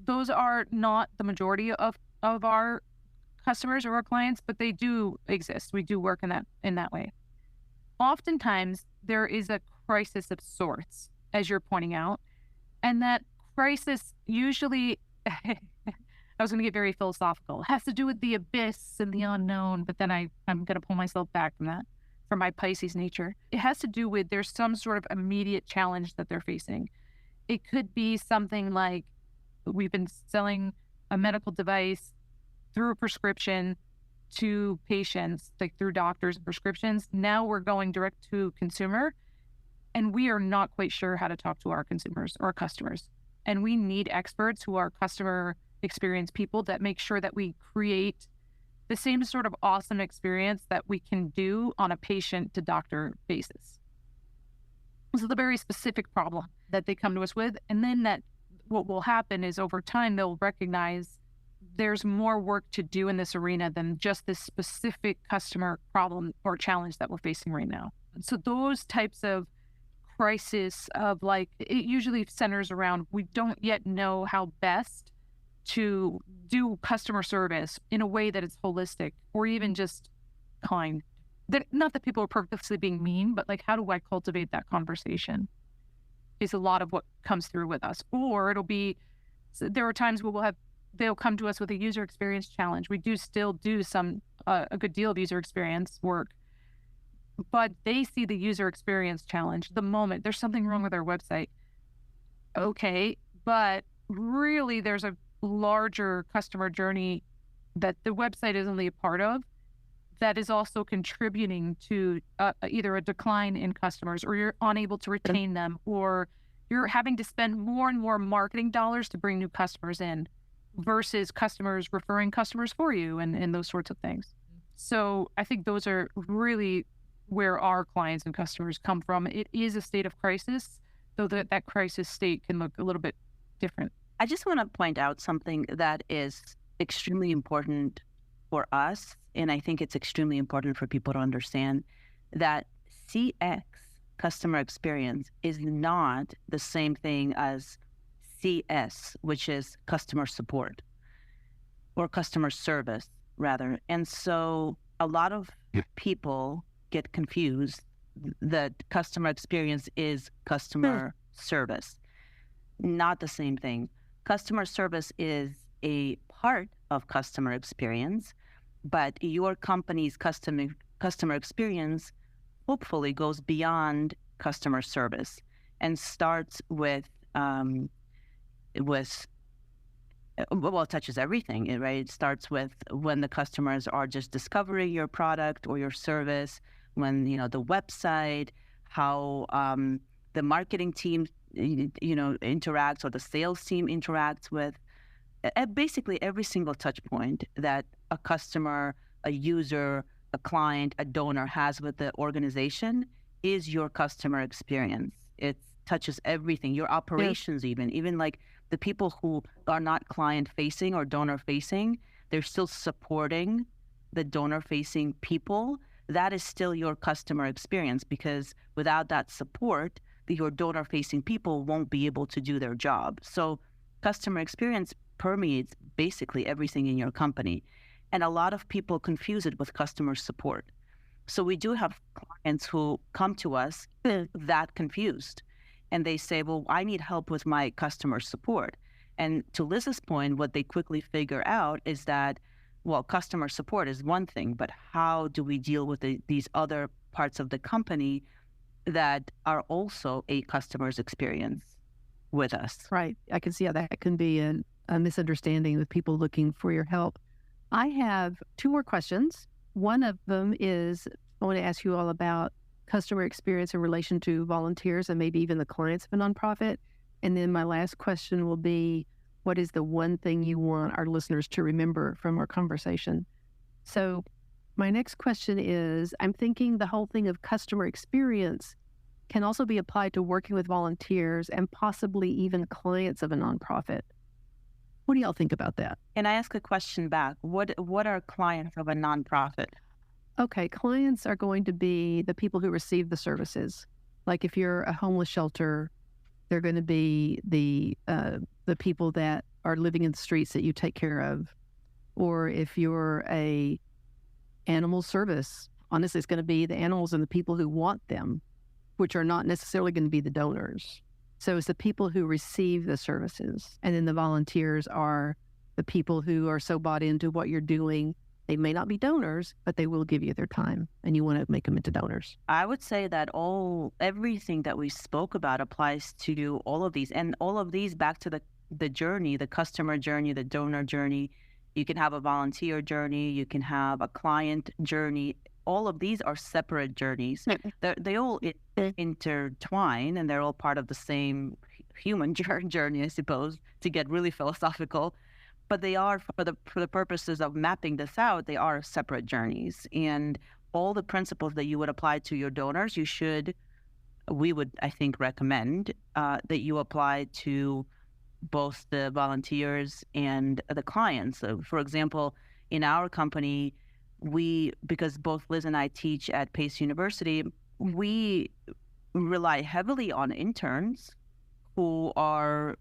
Speaker 2: Those are not the majority of our customers or our clients, but they do exist. We do work in that way. Oftentimes, there is a crisis of sorts, as you're pointing out, and that crisis usually, I was going to get very philosophical, has to do with the abyss and the unknown, but then I'm going to pull myself back from that, from my Pisces nature. It has to do with there's some sort of immediate challenge that they're facing. It could be something like, we've been selling a medical device through a prescription to patients, like through doctors and prescriptions. Now we're going direct to consumer, and we are not quite sure how to talk to our consumers or customers. And we need experts who are customer experience people that make sure that we create the same sort of awesome experience that we can do on a patient to doctor basis. This is a very specific problem that they come to us with. And then that what will happen is over time, they'll recognize there's more work to do in this arena than just this specific customer problem or challenge that we're facing right now. So those types of crisis of it usually centers around, we don't yet know how best to do customer service in a way that is holistic or even just kind. Not that people are purposely being mean, but how do I cultivate that conversation is a lot of what comes through with us. Or there are times where they'll come to us with a user experience challenge. We do still do a good deal of user experience work, but they see the user experience challenge the moment there's something wrong with our website. Okay, but really there's a larger customer journey that the website is only a part of that is also contributing to either a decline in customers, or you're unable to retain them, or you're having to spend more and more marketing dollars to bring new customers in versus customers referring customers for you and those sorts of things. So I think those are really where our clients and customers come from. It is a state of crisis, though that crisis state can look a little bit different.
Speaker 3: I just want to point out something that is extremely important for us, and I think it's extremely important for people to understand, that CX, customer experience, is not the same thing as CS, which is customer support or customer service, rather. And so a lot of people get confused that customer experience is customer service. Not the same thing. Customer service is a part of customer experience, but your company's customer experience hopefully goes beyond customer service and starts with it touches everything, right? It starts with when the customers are just discovering your product or your service, when the website, how the marketing team interacts, or the sales team interacts with. Basically every single touch point that a customer, a user, a client, a donor has with the organization is your customer experience. It's touches everything, your operations, even like the people who are not client facing or donor facing, they're still supporting the donor facing people. That is still your customer experience, because without that support, your donor facing people won't be able to do their job. So customer experience permeates basically everything in your company. And a lot of people confuse it with customer support. So we do have clients who come to us that confused, and they say, well, I need help with my customer support. And to Liz's point, what they quickly figure out is that, well, customer support is one thing, but how do we deal with these other parts of the company that are also a customer's experience with us?
Speaker 1: Right. I can see how that can be a misunderstanding with people looking for your help. I have two more questions. One of them is, I want to ask you all about customer experience in relation to volunteers and maybe even the clients of a nonprofit. And then my last question will be, what is the one thing you want our listeners to remember from our conversation? So my next question is, I'm thinking the whole thing of customer experience can also be applied to working with volunteers and possibly even clients of a nonprofit. What do y'all think about that?
Speaker 3: And I ask a question back. What are clients of a nonprofit?
Speaker 1: Okay, clients are going to be the people who receive the services. Like if you're a homeless shelter, they're going to be the people that are living in the streets that you take care of. Or if you're a animal service, honestly, it's going to be the animals and the people who want them, which are not necessarily going to be the donors. So it's the people who receive the services. And then the volunteers are the people who are so bought into what you're doing. They may not be donors, but they will give you their time, and you want to make them into donors.
Speaker 3: I would say that everything that we spoke about applies to all of these, and all of these back to the journey, the customer journey, the donor journey. You can have a volunteer journey, you can have a client journey. All of these are separate journeys. They all intertwine, and they're all part of the same human journey, I suppose, to get really philosophical. But they are, for the purposes of mapping this out, they are separate journeys. And all the principles that you would apply to your donors, we would, I think, recommend that you apply to both the volunteers and the clients. So, for example, in our company, because both Liz and I teach at Pace University, we rely heavily on interns who are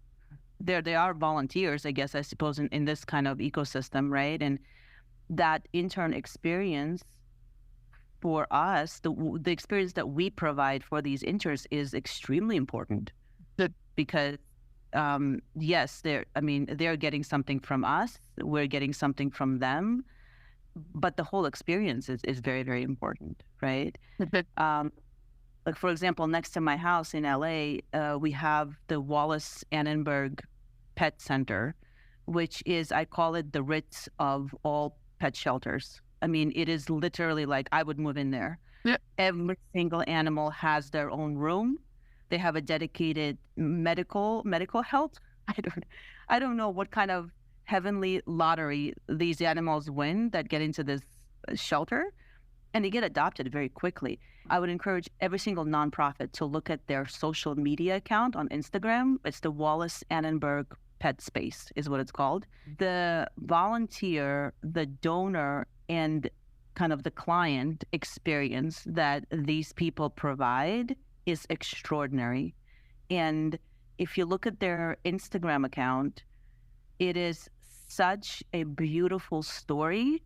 Speaker 3: they are volunteers, I guess, I suppose, in this kind of ecosystem, right? And that intern experience for us, the experience that we provide for these interns is extremely important. Because yes, they're getting something from us, we're getting something from them, but the whole experience is very, very important, right? Like, for example, next to my house in LA, we have the Wallace Annenberg Pet Center, which is, I call it the Ritz of all pet shelters. I mean, it is literally like I would move in there. Yep. Every single animal has their own room. They have a dedicated medical health. I don't know what kind of heavenly lottery these animals win that get into this shelter, and they get adopted very quickly. I would encourage every single nonprofit to look at their social media account on Instagram. It's the Wallace Annenberg Pet Space is what it's called. The volunteer, the donor, and kind of the client experience that these people provide is extraordinary. And if you look at their Instagram account, it is such a beautiful story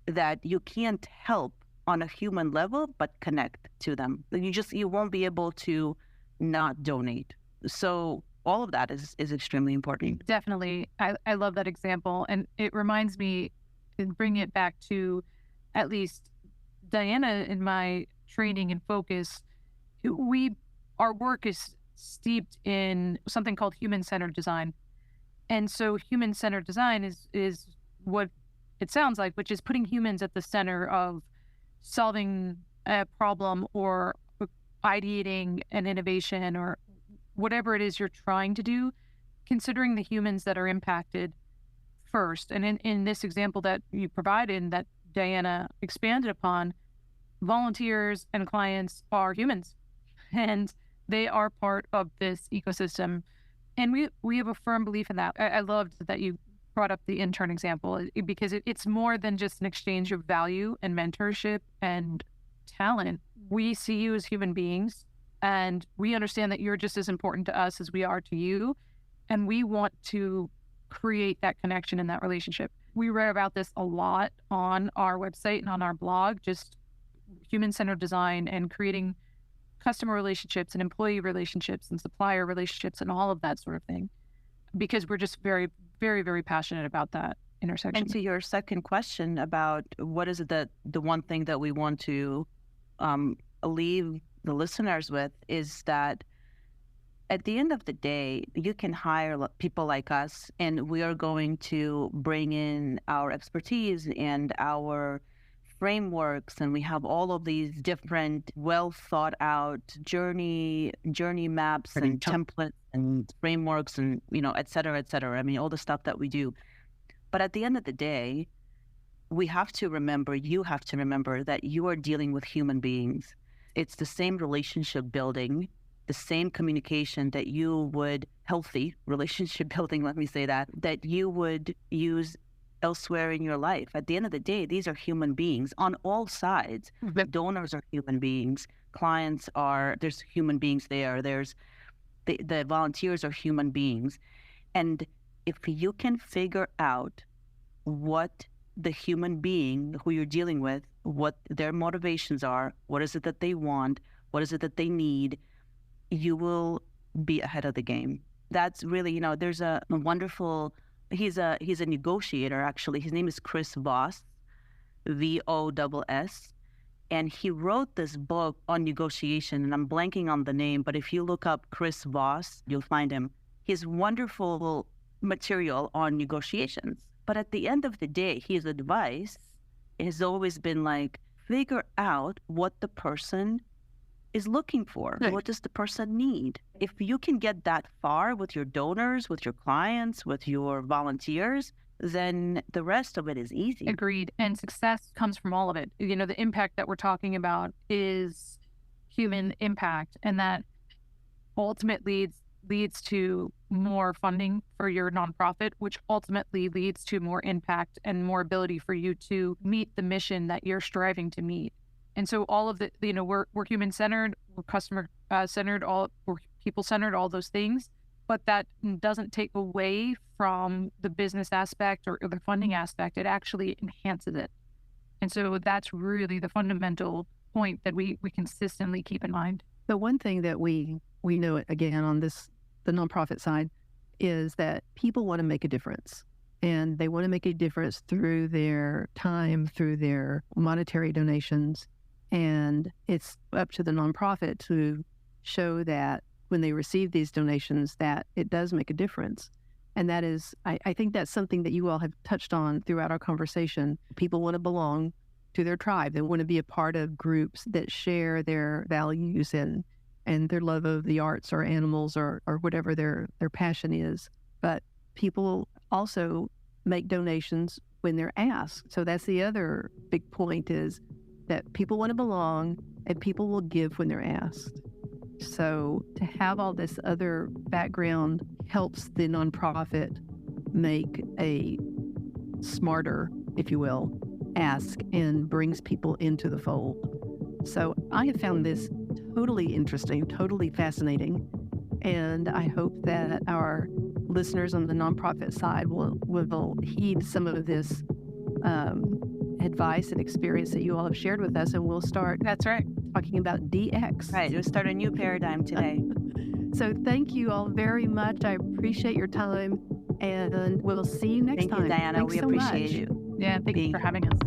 Speaker 3: that you can't help on a human level but connect to them. You won't be able to not donate. So all of that is extremely important.
Speaker 2: Definitely. I love that example. And it reminds me, and bring it back to at least Diana in my training and focus, our work is steeped in something called human-centered design. And so human-centered design is what it sounds like, which is putting humans at the center of solving a problem or ideating an innovation or whatever it is you're trying to do, considering the humans that are impacted first. And in this example that you provided and that Diana expanded upon, volunteers and clients are humans. And They are part of this ecosystem. And we have a firm belief in that. I loved that you brought up the intern example because it's more than just an exchange of value and mentorship and talent. We see you as human beings, and we understand that you're just as important to us as we are to you. And we want to create that connection and that relationship. We write about this a lot on our website and on our blog, just human-centered design and creating customer relationships and employee relationships and supplier relationships and all of that sort of thing, because we're just very, very, very passionate about that intersection.
Speaker 3: And to your second question about what is it that the one thing that we want to leave the listeners with is that at the end of the day, you can hire people like us, and we are going to bring in our expertise and our frameworks, and we have all of these different well thought out journey maps and templates and frameworks and, et cetera, et cetera. I mean, all the stuff that we do. But at the end of the day, you have to remember that you are dealing with human beings. It's the same relationship building, the same communication that you would, healthy relationship building, let me say that you would use elsewhere in your life. At the end of the day, these are human beings on all sides. The donors are human beings. There's human beings there. There's the volunteers are human beings. And if you can figure out what the human being who you're dealing with, what their motivations are, what is it that they want, what is it that they need, you will be ahead of the game. That's really, there's a wonderful, he's a negotiator, actually. His name is Chris Voss, Voss. And he wrote this book on negotiation, and I'm blanking on the name, but if you look up Chris Voss, you'll find him. His wonderful material on negotiations. But at the end of the day, his advice has always been like, figure out what the person is looking for. Right. What does the person need? If you can get that far with your donors, with your clients, with your volunteers, then the rest of it is easy.
Speaker 2: Agreed. And success comes from all of it. The impact that we're talking about is human impact, and that ultimately leads to more funding for your nonprofit, which ultimately leads to more impact and more ability for you to meet the mission that you're striving to meet. And so all of the, we're human-centered, we're customer-centered, we're people-centered, all those things, but that doesn't take away from the business aspect or the funding aspect. It actually enhances it. And so that's really the fundamental point that we consistently keep in mind.
Speaker 1: The one thing that we know, again, on the nonprofit side, is that people want to make a difference. And they want to make a difference through their time, through their monetary donations. And it's up to the nonprofit to show that when they receive these donations, that it does make a difference. And that is, I think that's something that you all have touched on throughout our conversation. People want to belong to their tribe. They want to be a part of groups that share their values and their love of the arts or animals or whatever their passion is. But people also make donations when they're asked. So that's the other big point, is that people want to belong and people will give when they're asked. So to have all this other background helps the nonprofit make a smarter, if you will, ask, and brings people into the fold. So I have found this totally interesting, totally fascinating. And I hope that our listeners on the nonprofit side will heed some of this advice and experience that you all have shared with us, and we'll start.
Speaker 2: That's right.
Speaker 1: Talking about DX.
Speaker 3: Right. We'll start a new paradigm today.
Speaker 1: So thank you all very much. I appreciate your time, and we'll see you next time.
Speaker 3: Thank you, Diana.
Speaker 1: Thanks
Speaker 3: we
Speaker 1: so
Speaker 3: appreciate
Speaker 1: much.
Speaker 3: you.
Speaker 2: Yeah, thank you for having us.